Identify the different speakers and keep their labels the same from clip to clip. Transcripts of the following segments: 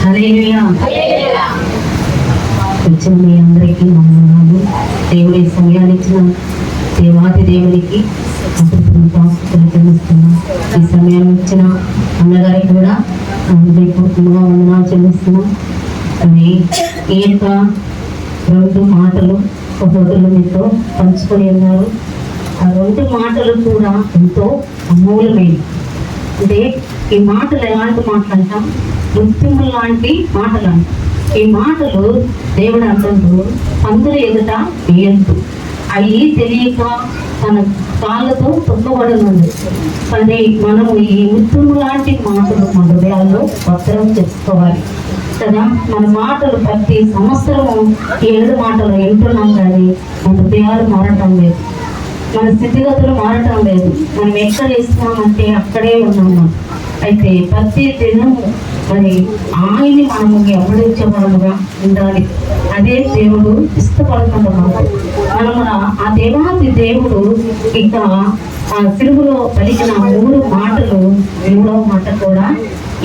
Speaker 1: వచ్చిన మీ అందరికీ వందనాలు. దేవుడి సమయాన్ని ఇచ్చిన దేవాది దేవునికి తెలుస్తున్నాం. ఈ సమయం ఇచ్చిన అన్నగారికి కూడా హృదయపూర్వకంగా వందనాలు చెల్లిస్తున్నాం. అని ఈ యొక్క 2 మాటలు సహోదరులు మీతో పంచుకొని ఉన్నారు. ఆ 2 మాటలు కూడా ఎంతో అమూల్యమైనవి. అంటే ఈ మాటలు ఎలాంటి మాటలు అంటాం? నృత్యములు లాంటి మాటలు అంటాం. ఈ మాటలు దేవుడు అంటుండ్రు, అందరూ ఎదుట వేయద్దు, అవి తెలియక తన కాళ్ళతో తొక్కబడనుంది. కానీ మనము ఈ నృత్యము లాంటి మాటలు మన హృదయాల్లో భద్రం చేసుకోవాలి కదా. మన మాటలు ప్రతి సంవత్సరము 7 మాటలు వింటున్నాం, కానీ మన హృదయాలు మారటం లేదు, మన స్థితిగతులు మారటం లేదు. మనం ఎక్కడ ఇస్తున్నామంటే అక్కడే ఉన్నాము. అయితే ప్రతి దినము మరి ఆయన్ని మనము ఎవరించబడముగా ఉండాలి. అదే దేవుడు ఇష్టపడుతున్నమాట. మనము ఆ దేవాది దేవుడు ఇక ఆ సిలువలో పలికిన 3 మాటలు, 3వ మాట కూడా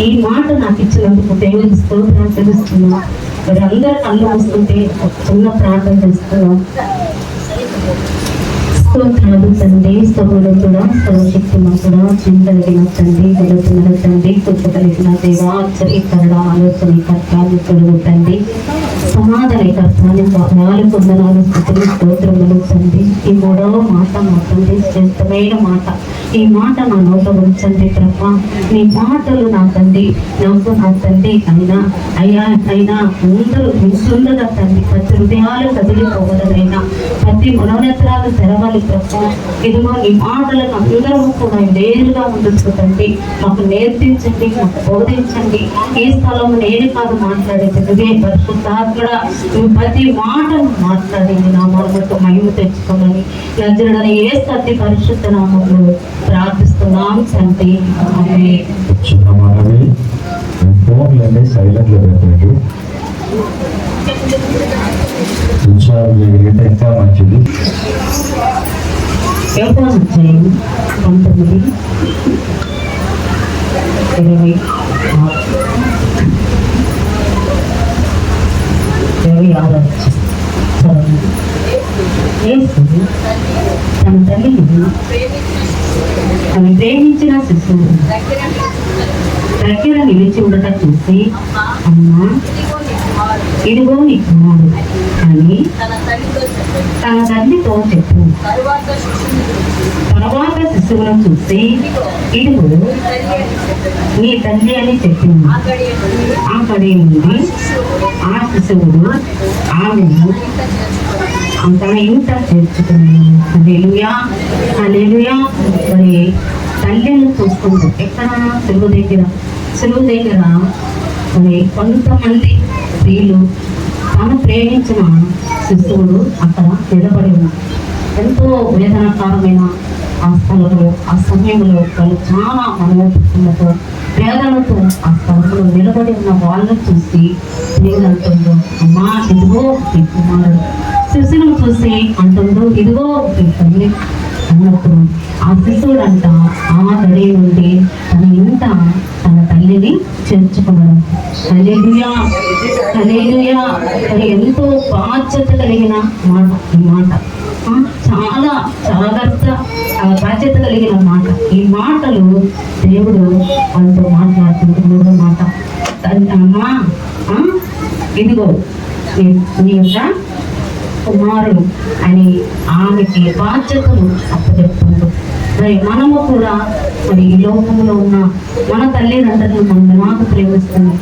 Speaker 1: ఈ మాట నాకు ఇచ్చినందుకు దేవుడి స్తోత్రం తెలుస్తున్నాం. మరి అందరూ కళ్ళు వస్తుంటే చిన్న ప్రార్థన చేస్తున్నాం. స్తోత్రాలు తండ్రి, సర్వోన్నతుడా, సర్వశక్తిమంతుడా, చింతలిగిన తండ్రి, వెలుగుతున్న తండ్రి, కృపగలిగిన దేవా, ఆశ్చర్యకరణ, ఆలోచనకర్త, నిపుణుడు తండ్రి, సమాధానకర్త, నాలుగు వందనాలు స్థితులు స్తోత్రములు తండ్రి. ఈ 3వ మాట మా తండ్రి శ్రేష్టమైన మాట. ఈ మాట నా నోట ఉంచండి ప్రభా. నీ మాటలు నా తండ్రి, నాకు నా తండ్రి అయినా అందరూ వింటుండగా తండ్రి, ప్రతి హృదయాలు కదిలిపోవదనైనా, ప్రతి మనోనేత్రాలు తెరవాలి ప్రభా. ఇదిగో ఈ మాటలకు అందరము కూడా నేరుగా ఉండొచ్చు తండ్రి. మాకు నేర్పించండి, మాకు బోధించండి. ఈ స్థలం నేను కాదు మాట్లాడేది, నువ్వే పరిశుద్ధాత్మ నువ్వు ప్రతి మాటను మాట్లాడింది నా మనకు మహిమ తెచ్చుకోమని నజరుడని యేసు పరిశుద్ధ నామములో ప్రార్థిస్తున్నాం తండ్రి.
Speaker 2: ఫోన్లన్నీ సైలెంట్ లో పెట్టండి. ఇంకా మంచిది.
Speaker 1: 19:26 యేసు తన తల్లిని తను ప్రేమించిన శిశువు దగ్గర నిలిచి ఉండటం చూసి, అమ్మా ఇదిగో నీ కుమారుడు అని తన తల్లితో చెప్పు. తర్వాత శిశువులను చూసి, ఇదిగో నీ తల్లి అని చెప్పింది. అక్కడి నుండి ఆ శిశువుడు ఆమెను తన ఇంట చేర్చుకున్నాను. హల్లెలూయా, హల్లెలూయా. మరి తల్లిని చూసుకుంటూ ఎక్కడ చెరువు దగ్గర మరి కొంతమంది స్త్రీలు తాను ప్రేమించిన శిశువుడు అక్కడ నిలబడి ఉన్నారు. ఎంతో వేదనకరమైన ఆ స్థలంలో, ఆ సమయంలో వాళ్ళు చాలా మనోపులతో వేదనతో ఆ స్థలంలో నిలబడి ఉన్న వాళ్ళని చూసి దేవుడు అంటుందో, అమ్మా ఇదిగో ఈ కుమారుడు. శిశువును చూసి అంటుందో, ఇదిగో ఈ తల్లి అన్నప్పుడు ఆ శిశువుడు అంట ఆ గడి నుండి తన ఇంట తన తల్లిని చేర్చుకున్నాడు. హల్లెలూయా, హల్లెలూయా. మరి ఎంతో బాధ్యత కలిగిన మాట ఈ మాట, చాలా జాగ్రత్త బాధ్యత కలిగిన మాట. ఈ మాటలు దేవుడు వాళ్ళతో మాట్లాడుతుంది. 3వ మాట, అమ్మా ఇదిగో నీ యొక్క కుమారుడు అని ఆమెకి బాధ్యతలు అప్పచెప్తుంది. మరి మనము కూడా మరి ఈ లోకంలో ఉన్న మన తల్లిదండ్రులను మనం ఎలాగ ప్రేమిస్తున్నాం,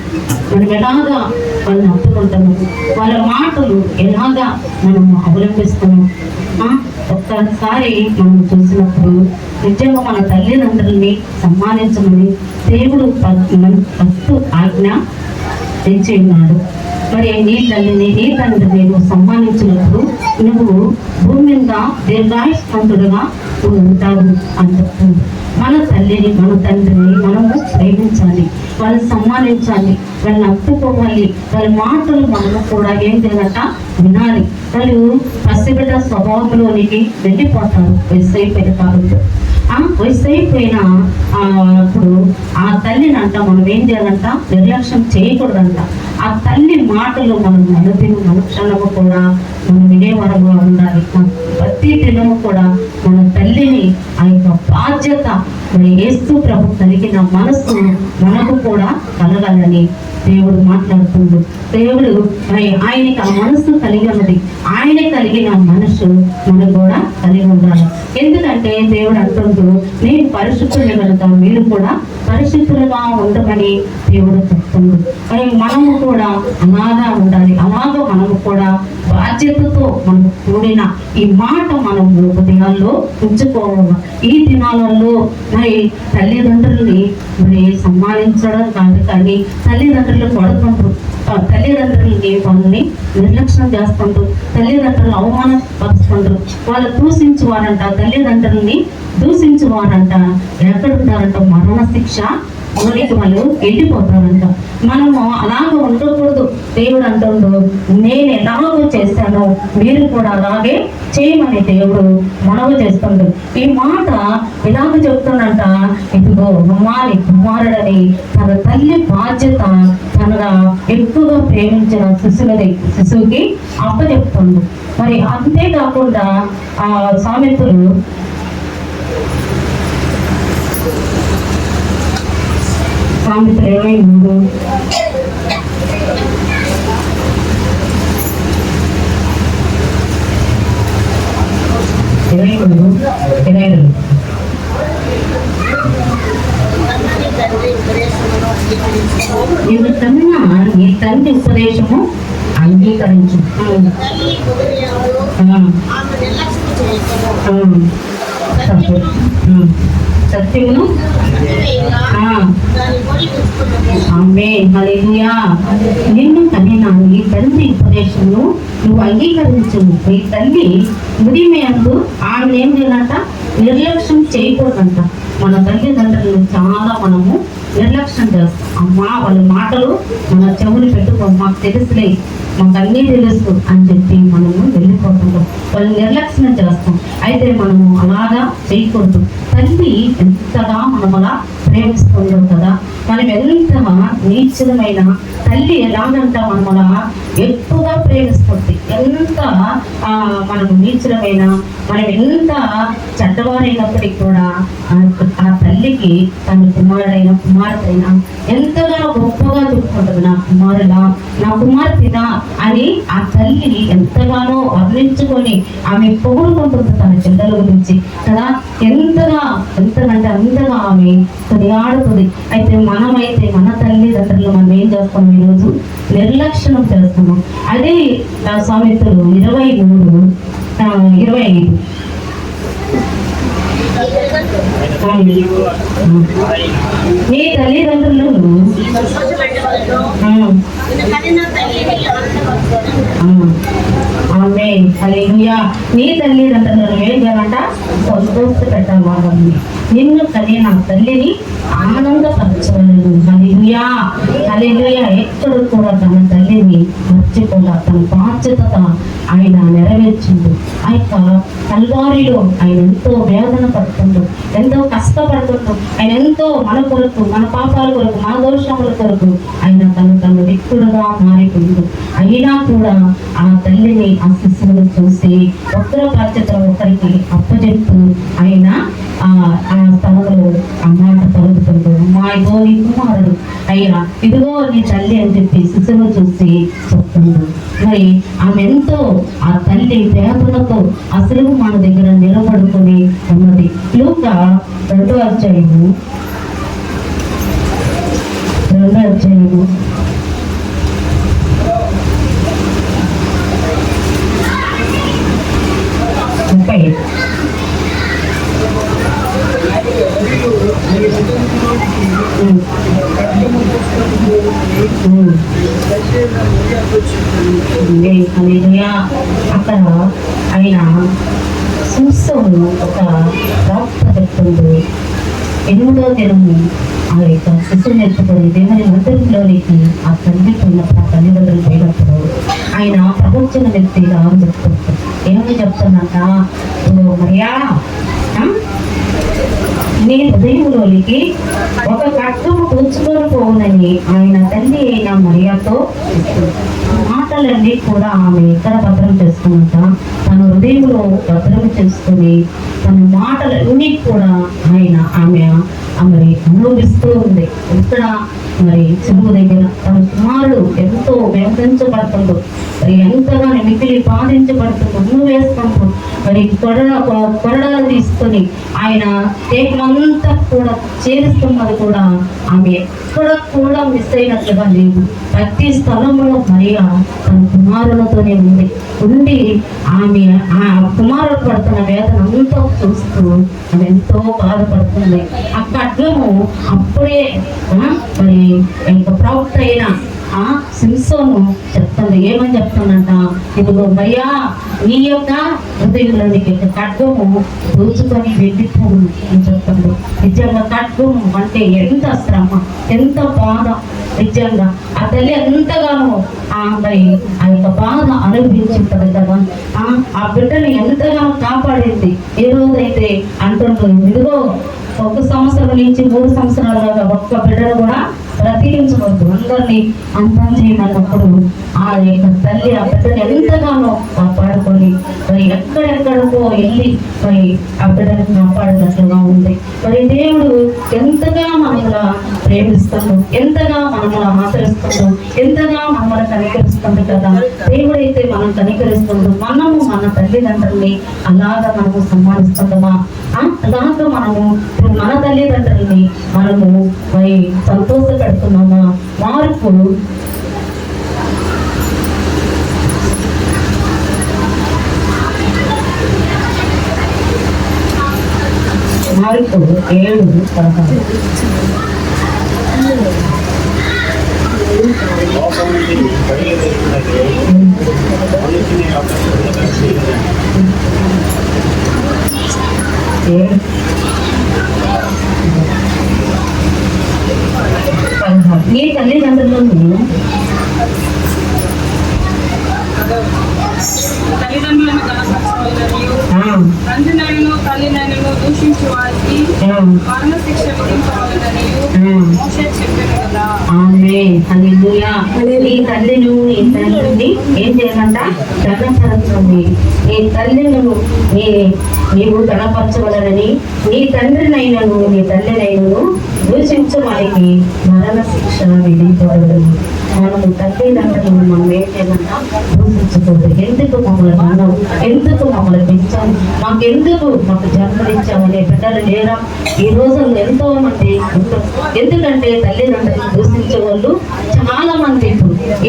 Speaker 1: మనం ఎలాగా వాళ్ళని అప్పుకుంటాము, వాళ్ళ మాటలు ఎలాగా మనము అవలంబిస్తున్నాం. ఒక్కసారి మనం చూసినప్పుడు నిజంగా మన తల్లిదండ్రుల్ని సన్మానించమని దేవుడు ఫస్ట్ ఆజ్ఞ తెచ్చిన్నాడు. మరి నీ తల్లిని నీ తండ్రిని నువ్వు సన్మానించినప్పుడు నువ్వు భూమి మీద దీర్ఘాయుష్మంతుడుగా ఉంటావు అని చెప్తుంది. మన తల్లిని మన తండ్రిని మనము ప్రేమించాలి, వాళ్ళని సన్మానించాలి, వాళ్ళని అప్పుకోవాలి. వాళ్ళ మాటలు మనము కూడా ఏం చేయాలంట వినాలి. వాళ్ళు పసిబిడ్డ స్వభావంలోనికి వెళ్ళిపోతారు. వెస్సై పెడతారు. వయసు అయిపోయిన అప్పుడు ఆ తల్లిని అంట మనం ఏం చేయాలంట, నిర్లక్ష్యం చేయకూడదంట. ఆ తల్లి మాటలు మనం అనుక్షణము కూడా మనం వినేవారుగా ఉండాలి. ప్రతి దినము కూడా మన తల్లిని ఆ యొక్క బాధ్యత మరి యేసు ప్రభు కలిగిన మనస్సు మనకు కూడా కలగాలని దేవుడు మాట్లాడుతుంది. దేవుడు మరి ఆయనకి ఆ మనస్సు కలిగి ఉన్నది, ఆయన కలిగిన మనస్సు మనకు కూడా కలిగి ఉండాలి. ఎందుకంటే దేవుడు అంటుంటూ నేను పరిశుద్ధులు కనుక మీరు కూడా పరిశుద్ధులుగా ఉండమని దేవుడు చెప్తుంది. మరి మనము కూడా అలాగా ఉండాలి. అలాగా మనము కూడా బాధ్యతతో మనము కూడిన ఈ మాట మనము హృదయాల్లో ఉంచుకోవాలి. ఈ దినాలలో మరి తల్లిదండ్రుల్ని మరి సమ్మానించడం కాదు, కానీ తల్లిదండ్రులు కొడుకుంటారు, తల్లిదండ్రులకి వాళ్ళని నిర్లక్ష్యం చేస్తుంటారు, తల్లిదండ్రులు అవమానపరుచుకుంటారు, వాళ్ళు దూషించువారంట, తల్లిదండ్రుల్ని దూషించువారంట ఎక్కడ ఉంటారంట, మరణ శిక్ష ఊరికి వాళ్ళు వెళ్ళిపోతారంట. మనము అలాగ ఉండకూడదు. దేవుడు అంటుండు నేను ఎలాగో చేశానో మీరు కూడా అలాగే చేయమని దేవుడు మనవి చేస్తుండ్రు. ఈ మాట ఎలాగ చెప్తుందంట, ఇదిగో కుమారి కుమారుడని తన తల్లి బాధ్యత తనగా ఎక్కువగా ప్రేమించిన శిశువుకి అప్పచెప్తుంది. మరి అంతేకాకుండా ఆ సామెతలు సామెతలు 23 నిమిత్తమున నీ తండ్రి ఉపదేశము అంగీకరించు. సత్యమును నిన్ను కనిన నీ తండ్రి ఉపదేశమును నువ్వు అంగీకరించు. నీ తల్లి ఉడిమేందు ఆమె ఏం చేయాలంట, నిర్లక్ష్యం చేయకూడదంట. మన తల్లిదండ్రులను చాలా మనము నిర్లక్ష్యం చేస్తాం. అమ్మా వాళ్ళ మాటలు మన చెవులు పెట్టుకో, మాకు తెలుసులే, మాకు అన్నీ తెలుసు అని చెప్పి మనము వెళ్ళిపోతుంటాం, వాళ్ళు నిర్లక్ష్యం చేస్తాం. అయితే మనము అలాగా చేయకూడదు. తల్లి ఎంతగా మనం అలా ప్రేమిస్తుందో కదా, మనం ఎంతగా నీచమైన తల్లి ఎలాగంట మనం అలా ఎక్కువగా ప్రేమిస్తుంది. ఎంత మనము నీచమైన, మనం ఎంత చెడ్డవారైనప్పటికీ కూడా ఆ తల్లికి తన కుమారుడైన కుమార్తెైనా ఎంతగానో గొప్పగా చెప్పుకుంటుంది. నా కుమారుడా, నా కుమార్తెనా అని ఆ తల్లిని ఎంతగానో వర్ణించుకొని ఆమె పొగుడుకుంటుంది తన చెల్లెల గురించి కదా. ఎంతకంటే అంతగా ఆమె కొనియాడుతుంది. అయితే మనమైతే మన తల్లిదండ్రులు మనం ఏం చేస్తాం, ఈరోజు నిర్లక్ష్యం చేస్తున్నాం. అదే సామెతలు 23:25 నీ తల్లిదండ్రులు నీ తల్లిదండ్రులను ఏం చేయాలంట, సంతోష పెట్టాలి. వాళ్ళని నిన్ను కలిగిన తల్లిని ఆనందపరచవలను. హల్లెలూయా హల్లెలూయా. ఎక్కడ కూడా తన తల్లిని మర్చిపోలా, తన బాధ్యత ఆయన నెరవేర్చిండు. ఆ యొక్క కల్వారిలో ఆయన ఎంతో వేదన పడుతుండు, ఎంతో కష్టపడుతుండు. ఆయన ఎంతో మన కొరకు, మన పాపాల కొరకు, మన దోషముల కొరకు ఆయన తను వ్యక్తుడుగా మారిపోయిండు. అయినా కూడా ఆ తల్లిని ఆ శిశువును చూసి ఒక్కరి బాధ్యత ఒకరికి అప్పచెప్తూ ఆయన ఆ స్థలంలో ఆ మాట పలుకుతుండు, మా ఇదిగో నీ కుమారుడు అయ్యా, ఇదిగో నీ తల్లి అని చెప్పి శిశువును చూసి చెప్తుండు. మరి ఆమె ఎంతో ఆ తల్లి వేదనతో అసలు మన దగ్గర నిలబడుకొని ఉన్నది. లూకా 2వ అధ్యాయము 30. అక్కడ ఆయన సంస్థను ఒక ప్రాప్త చెప్తుంది. 8వ దినము ఆ యొక్క శిశువుని ఎత్తుకొని దేవుని మందిరంలోనికి ఆ తల్లి ఉన్నప్పుడు, ఆ తల్లిదండ్రులు పోయినప్పుడు ఆయన ప్రపంచం వ్యక్తి రాని చెప్తుంటారు. ఏమని చెప్తున్నట, మరియా నీ హృదయంలోనికి ఒక ఖడ్గము కూర్చుకొని పోవునని ఆయన తల్లి అయిన మరియతో మాటలన్నీ కూడా ఆమె ఎక్కడ భద్రం చేసుకున్నట తన హృదయంలో భద్రం చేసుకుని తన మాటలన్నీ కూడా ఆమె మరి అనుభవిస్తూ ఉంది. ఇక్కడ మరి చెరువు దగ్గర తన కుమారుడు ఎంతో వేధించబడుతుందో, మరి ఎంతగా మిగిలి బాధించబడుతుందో, నువ్వు వేసుకుంటూ మరి కొరడాలు తీసుకొని ఆయన దేహమంతా కూడా చేరుస్తున్నది కూడా ఆమె ఎక్కడ కూడా మిస్ అయినట్లుగా లేదు. ప్రతి స్థలంలో మరియా తన కుమారులతోనే ఉండి ఆమె ఆ కుమారుడు పడుతున్న వేదన అంతా చూస్తూ ఆమె ఎంతో బాధపడుతుంది. ఆ ఖడ్గము అప్పుడే మరి ఇంకా ప్రవక్త అయిన సింసోను చెప్తుంది. ఏమని చెప్తానంట, ఇదిగో మరియా నీ యొక్క హృదయంలోనికి ఖడ్గము దూచుకొని వెళ్ళిపోను అని చెప్తుంది. నిజంగా ఖడ్గము అంటే ఎంత శ్రమ, ఎంత బాధ. నిజంగా ఆ తల్లి ఎంతగానో మరి ఆ యొక్క బాధ అనుభవించుంటది కదా. ఆ బిడ్డని ఎంతగానో కాపాడింది. ఏ రోజైతే అంటుంటుంది, ఇదిగో 1 సంవత్సరం నుంచి 3 సంవత్సరాల దాకా ఒక్క బిడ్డను కూడా బ్రతికించవద్దు, అందరినీ అంతం చేయమన్నప్పుడు ఆ యొక్క తల్లి ఆ బిడ్డను ఎంతగానో కాపాడుకొని మరి ఎక్కడెక్కడికో వెళ్ళి మరి ఆ బిడ్డను కాపాడినట్లుగా ఉంది. మరి దేవుడు ఎంతగా మనములా ప్రేమిస్తాడు, ఎంతగా మనములా ఆదరిస్తాడు, ఎంతగా మనల్ని కనికరిస్తుంది కదా. దేవుడైతే మనం కనికరిస్తుందో మనము మన తల్లిదండ్రుల్ని అలాగా మనము సన్మానిస్తుందమా? అలాగా మనము మన తల్లిదండ్రుల్ని మనము మరి సంతోషపెడుతున్నామా? మార్పు మార్పు 7:16. నీ తల్లిదండ్రులను
Speaker 3: తండ్రినైనను తల్లినైనను దూషించు వారికి మరణ శిక్ష విధించవాలననియు మోషే చెప్పాను కదా.
Speaker 1: ఆమేన్, హల్లెలూయా. నీ తల్లిను నీ తండ్రిని ఏం చేయాలంట? ఘనపరచాలి. నీ తల్లిను నీవు ఘనపరచవలనని నీ తండ్రినైనను నీ తల్లినైనను దూషించు వారికి మరణ శిక్ష విధించబడదు. మనము తల్లిదండ్రులను మనం ఏం చేయాలంట? దూషించకూడదు. ఎందుకు మమ్మల్ని మనం, ఎందుకు మమ్మల్ని పెంచాలి, మాకెందుకు మాకు జన్మనిచ్చామనే బిడ్డలు లేరా ఈ రోజుల్లో? ఎంతో మంది. ఎందుకంటే తల్లిదండ్రులను దూషించే వాళ్ళు చాలా మంది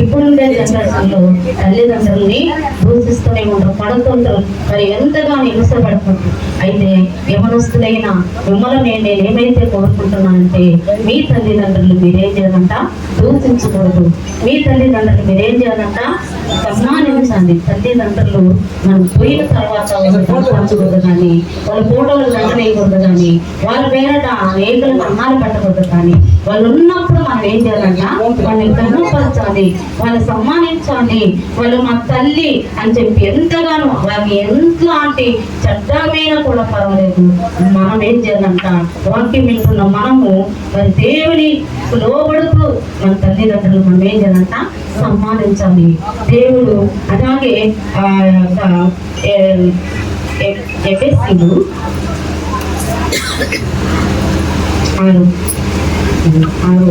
Speaker 1: ఇప్పుడుండే జనరేషన్ లో తల్లిదండ్రుల్ని దూషిస్తూనే ఉంటారు, పడుతుంటారు, మరి ఎంతగానో హింసపడుతుంటారు. అయితే యవనస్తులైన మిమ్మల్ని నేను ఏమైతే కోరుకుంటున్నానంటే, మీ తల్లిదండ్రులు మీరేం చేయాలంట? దూషించకూడదు. మీ తల్లిదండ్రులు మీరేం చేయాలంట? సన్మానించండి. తల్లిదండ్రులు మనం పోయిన తర్వాత పంచకూడదు కానీ, వాళ్ళ ఫోటోలు దండనేయకూడదు కానీ, వాళ్ళ పేరట ఏకలను అన్నాలు పెట్టకూడదు కానీ, వాళ్ళు ఉన్నప్పుడు మనం ఏం చేయాలంట? వాళ్ళని గర్వపరచాలి, వాళ్ళని సన్మానించాలి. వాళ్ళు మా తల్లి అని చెప్పి ఎంతగానో వాళ్ళకి ఎంతలాంటి చట్టమైన కూడా పర్వాలేదు, మనం ఏం చేయాలంట? వాక్యం వింటున్న మనము మరి దేవుని లోబడుతూ మన తల్లిదండ్రులు మనం ఏం చేయాలంట? సన్మానించాలి. దేవుడు అలాగే ఎఫెసీయులు 6:6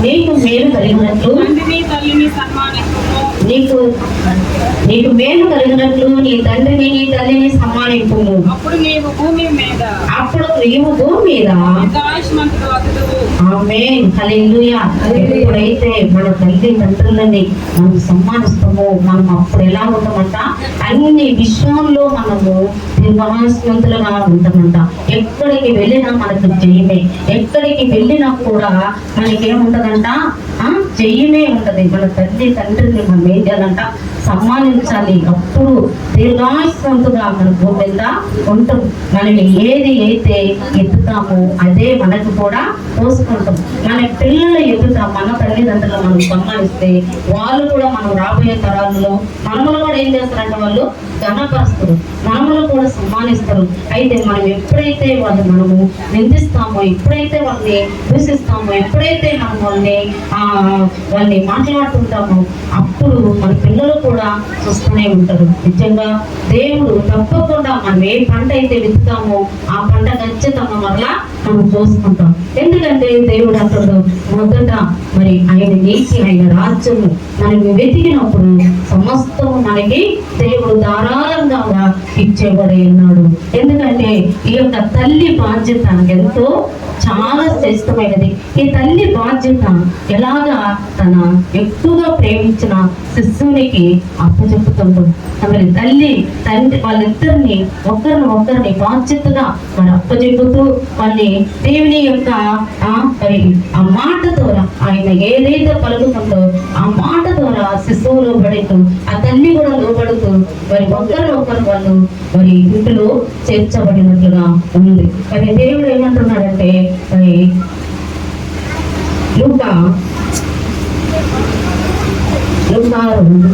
Speaker 1: నీకు మేలు కలిగినట్లు నీకు మేలు కలిగినట్లు నీ తండ్రిని నీ తల్లిని సన్మానింపుము. అప్పుడు నీవు భూమి మీద ఆమేన్, హల్లెలూయా. ఎప్పుడైతే మన తల్లిదండ్రులని మనం సన్మానిస్తామో మనం అప్పుడు ఎలా ఉంటామంట? అన్ని విషయంలో మనము నిర్వాహవంతులుగా ఉంటామంట. ఎక్కడికి వెళ్ళినా మనకు జయమే, ఎక్కడికి వెళ్ళినా కూడా మనకేముంటదంట? జయమే ఉంటది. మన తల్లి తండ్రిని మనం ఏం చేయాలంట? సమ్మానించాలి. అప్పుడు దీర్ఘాయుష్మంతుగా మన భూమి మీద ఉంటాం. మనం ఏది అయితే ఎత్తుతామో అదే మనకు కూడా పోసుకుంటాం. మన పిల్లల ఎదుట మన తల్లిదండ్రులు మనం సమ్మానిస్తే వాళ్ళు కూడా మనం రాబోయే తరాల్లో మనములు కూడా ఏం చేస్తారంటే వాళ్ళు ఘనపరుస్తారు, మనములు కూడా సమ్మానిస్తారు. అయితే మనం ఎప్పుడైతే మనము నిందిస్తామో, ఎప్పుడైతే వాళ్ళని దూషిస్తామో, ఎప్పుడైతే మనం వాళ్ళని మాట్లాడుతుంటామో అప్పుడు మన పిల్లలు కూడా చూస్తూనే ఉంటారు. నిజంగా దేవుడు తప్పకుండా మనం ఏ పంట అయితే విత్తుతామో ఆ పంట ఖచ్చితంగా మరలా మనం కోసుకుంటాం. ఎందుకంటే దేవుడు అంటాడు, మొదట మరి ఆయన నీతి, ఆయన రాజ్యము మనం వెతికినప్పుడు సమస్తము మనకి దేవుడు ధారాళంగా ఇచ్చేవాడే ఉన్నాడు. ఎందుకంటే ఈ యొక్క తల్లి బాధ్యత ఎంతో చాలా శ్రేష్టమైనది. ఈ తల్లి బాధ్యత ఎలాగా తన ఎక్కువగా ప్రేమించిన శిశువునికి అప్పచెప్పుతుంది. మరి తల్లి తండ్రి వాళ్ళిద్దరిని ఒకరిని బాధ్యతగా మరి అప్పచెప్పుతూ వాళ్ళని దేవుని యొక్క ఆ మాట ద్వారా ఆయన ఏదైతే పలుకుతుందో ఆ మాట ద్వారా శిశువు లోబడుతూ ఆ తల్లి కూడా లోబడుతూ మరి ఒకరు వాళ్ళు మరి ఇంటిలో చేర్చబడినట్లుగా ఉంది. మరి దేవుడు ఏమంటున్నాడంటే మరి లూకా 2:51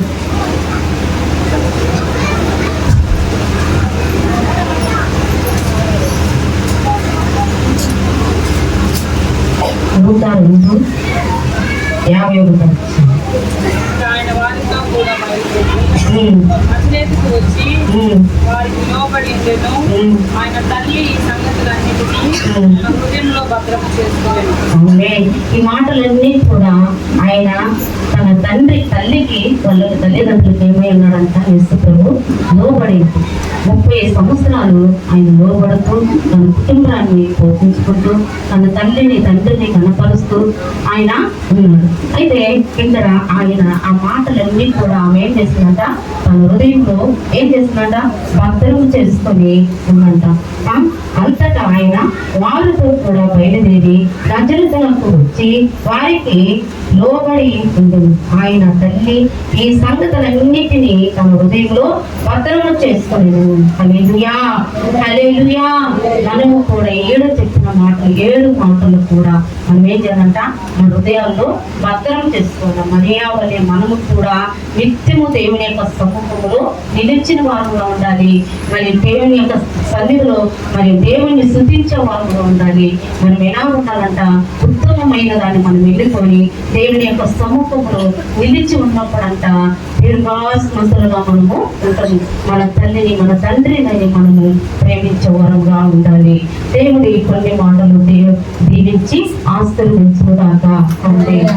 Speaker 3: ఆయన వారితో కూడా బయలుదేరి అతనేతికి వచ్చి వారికి లోబడిండెను. ఆయన తల్లి ఈ సంగతులన్నిటినీ తన హృదయంలో భద్రము చేసుకోలేదు.
Speaker 1: ఈ మాటలన్నీ కూడా ఆయన తన తల్లికి వాళ్ళకి తల్లిదండ్రులకి ఏమై ఉన్నాడంట, యేసు ప్రభు లోబడింది. 30 సంవత్సరాలు ఆయన లోబడుతూ తన కుటుంబాన్ని పోషించుకుంటూ తన తండ్రిని కనపరుస్తూ ఆయన ఉన్నాడు. అయితే ఇక్కడ ఆయన ఆ మాటలన్నీ కూడా ఆమె ఏం చేసిందంట, తన హృదయంలో ఏం చేసిందంట, భద్రం చేసుకొని ఉందంట. అంతటా ఆయన వారితో కూడా బయలుదేరి ప్రజలకు వచ్చి వారికి లోబడి ఉంటుంది. ఆయన తల్లి ఈ సంగతులన్నిటినీ తన హృదయంలో భద్రము చేసుకొని హల్లెలూయా హల్లెలూయా. మనము కూడా 7 మాటలు కూడా మనం ఏం చేయాలంట, మన హృదయాల్లో భద్రం చేసుకోవాలి. మరియా వలె మనము కూడా నిత్యము దేవుని యొక్క సముఖంలో నిలిచిన వారుగా ఉండాలి. మరి దేవుని యొక్క సన్నిధిలో మరి దేవుని స్తుతించే వారుగా ఉండాలి. మనం ఎలా ఉండాలంట, ఉత్తమమైన దాన్ని మనం వెళ్ళుకొని దేవుని యొక్క సముఖంలో నిలిచి ఉన్నప్పుడంట దీర్ఘాయుష్మంతులుగా మనము ఉంటాము. మన తల్లిని మన తండ్రిని మనము ప్రేమించే వారుగా ఉండాలి. దేవుడి కొన్ని మాటలు దీవించి ఆశీర్వదించుగాక. ఆమేన్.